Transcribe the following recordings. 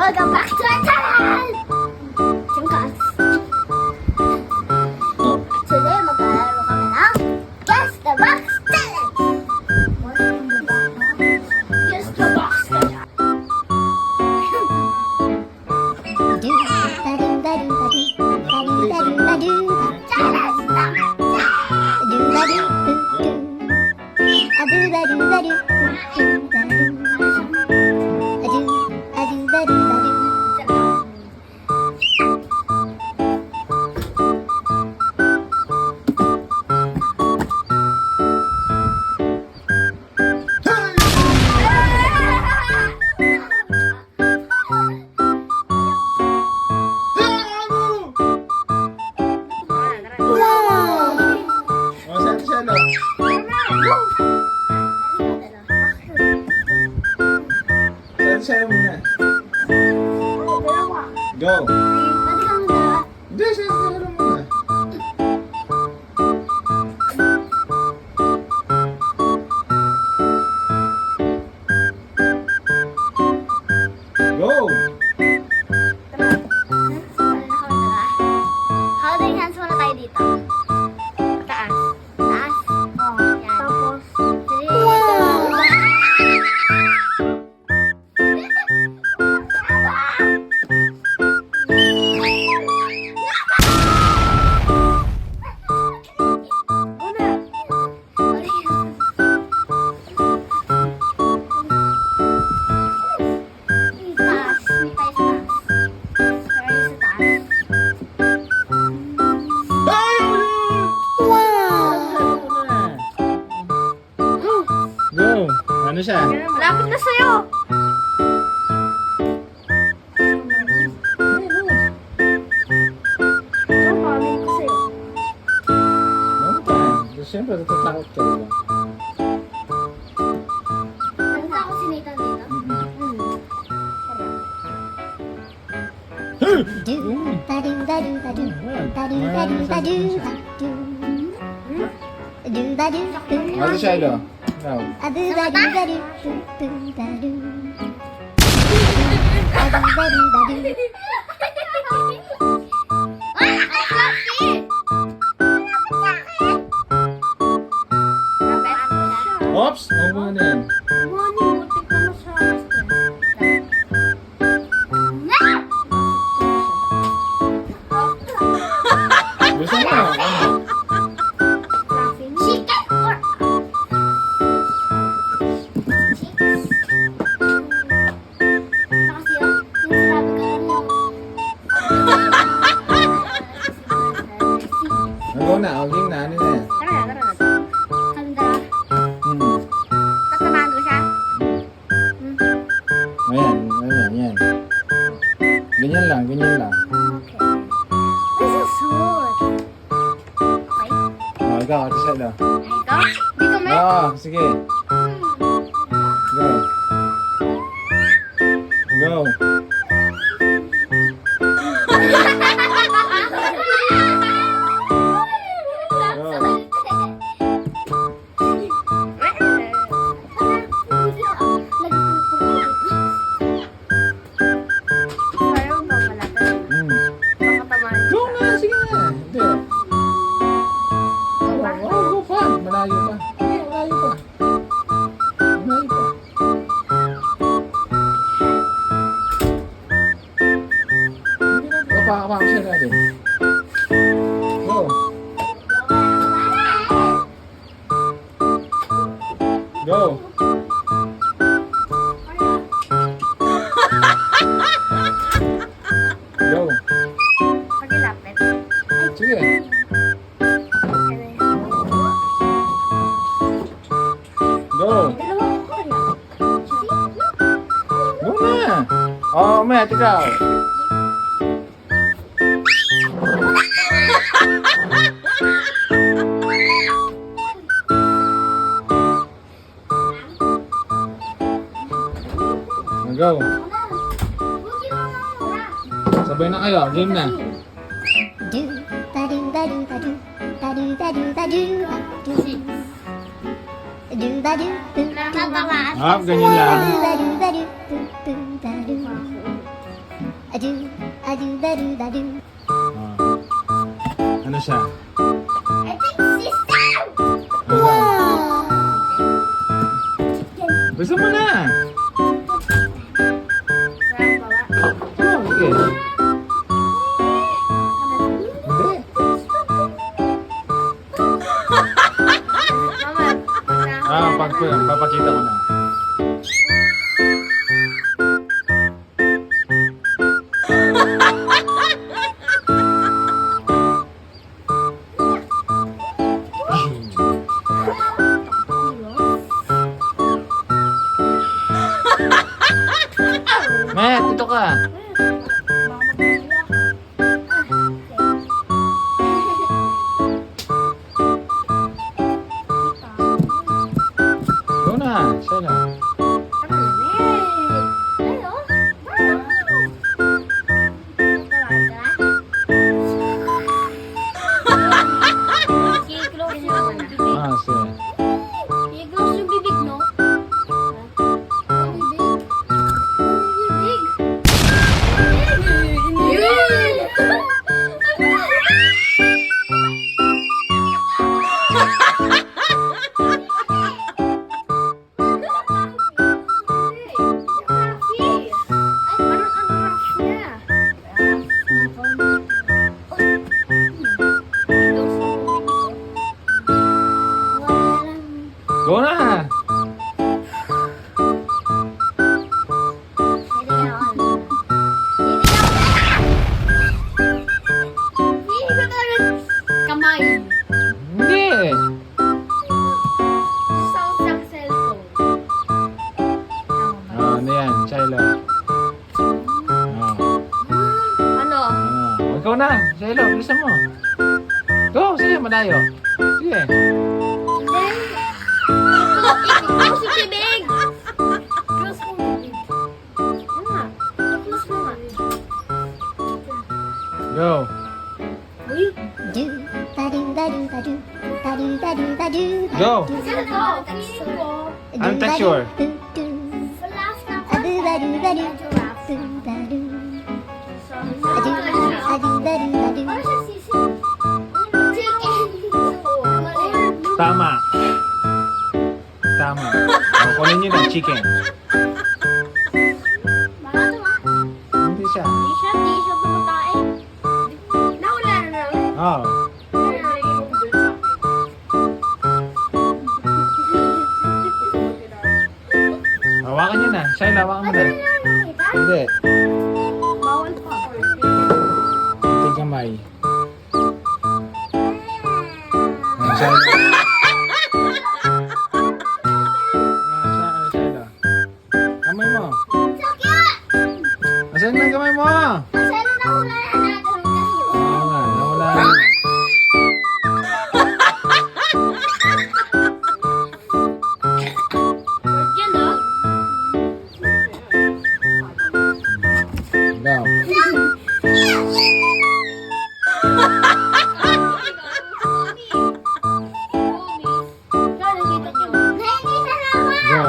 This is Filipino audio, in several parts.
Welcome back to our channel! Jimcast. Today, maglalaro kami ng Guess the Box Challenge! Guess the Box Challenge! Sa'yo muna. Go. Hindi, sa'yo muna. Go. Holding hands muna tayo dito. Taas. Taas. Oh, yan. Tapos, Go. Ano siya? lapit na sa'yo. Papamin ko sa'yo. Ano pa? Siyempre, natatakot ka diba? Nanda ako si Nathan dito. Ano siya, Ilo? Ikaw. Oops! Huwag mo na yan. Gusto mo? Chicken or Go na. O, game na. Ano na yan? Handa. Hmm. Tatamaan ko siya. Ayan. Ayan. Ayan. Ganyan lang. Ganyan lang. Okay. This is smooth. Okay. O, ikaw. Ate siya, Ilo. Dito? Dito, Mer? Oo. Sige. Go. Go. Hmm. Go na. Sige na. Hindi. Go pa. Malayo pa. Hindi, malayo pa. Malayo pa. Kapaka siya natin. Go. Go. Go. Pagilapit. Sige. Go. Go na. Oh, Matt, ikaw. Go. Sabay na kayo. Game na. Nakatamaan. Ah, ganyan lang. Adu, adu, dadu, dadu. Ano siya? I think system! Ano? Wow! Gusto mo na? Sarap ba ba? Oh, sige. Hindi. Mama, Papakita ko na. Matt, dito ka. Go na, siya na. Ah, sige. I-close yung bibig, no? Bibig. Go na. Kamay. Hindi. Sound ng cellphone. Ano yan, Shiloh? Ano? Ikaw na, Shiloh, bilisan mo. Go, sige, malayo. Sige. Hindi. I-close yung bibig. Close mo yung bibig. Ano nga? I-close mo nga. Go. Uy. Go. Sino to? Feeling ko. I'm not sure. Flash na ko. Ano siya sisi? Chicken. Tama. Tama. O, kunin nyo na, chicken. Baka ito ah. Hindi siya. Di siya pumatae. Nawala na namin. Oh. Hawakan nyo na. Shiloh, hawakan mo na. Hindi. Bawal pa. Ito kamay. Ayan, Shiloh. Shiloh. Kamay mo. So cute! Asan na ang kamay mo? Masaya na hula na natin kasi. Oo nga, nawala na. Yan no? Go. Go.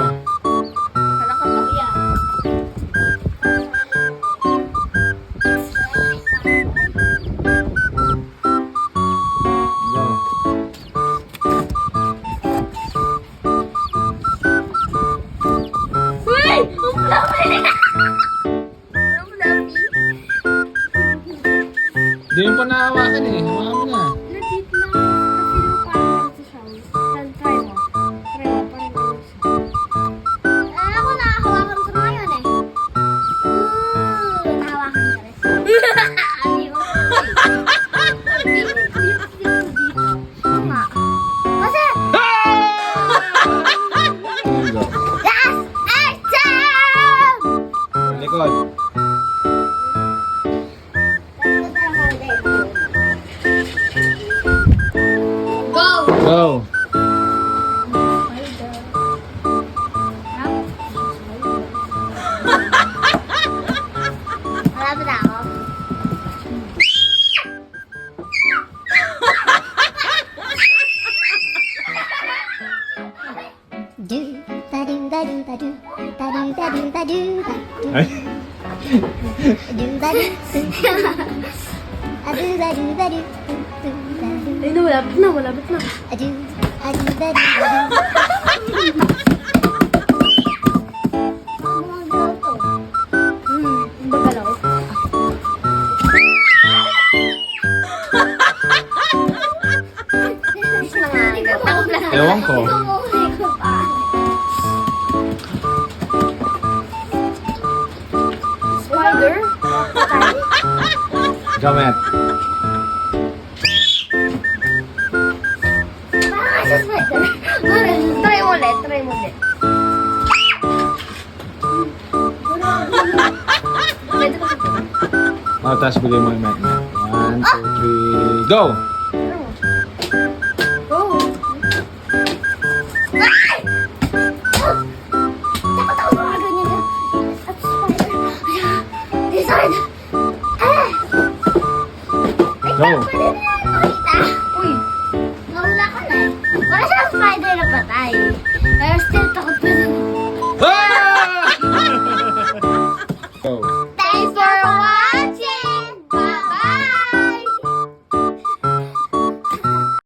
Go. Hindi mo pa nahawakan eh. Hawakan mo na. There you go. Likod. Go! Go. Malapit na ako. Ay. Ay, no, malapit na. Bagalaw. Ewan ko. Spider? Gamet. Sa spider. Try mo ulit, try mo ulit. Pwede ba sa Tapos bigay mo yung mat. 1, 2, 3, go! Go! Ay! Takot ako mga ganyan na. At spider. Lizard! Ah! Go! Pwede na yung makita. Uy! Nawala ka na eh. Wala siyang spider na patay. Pero still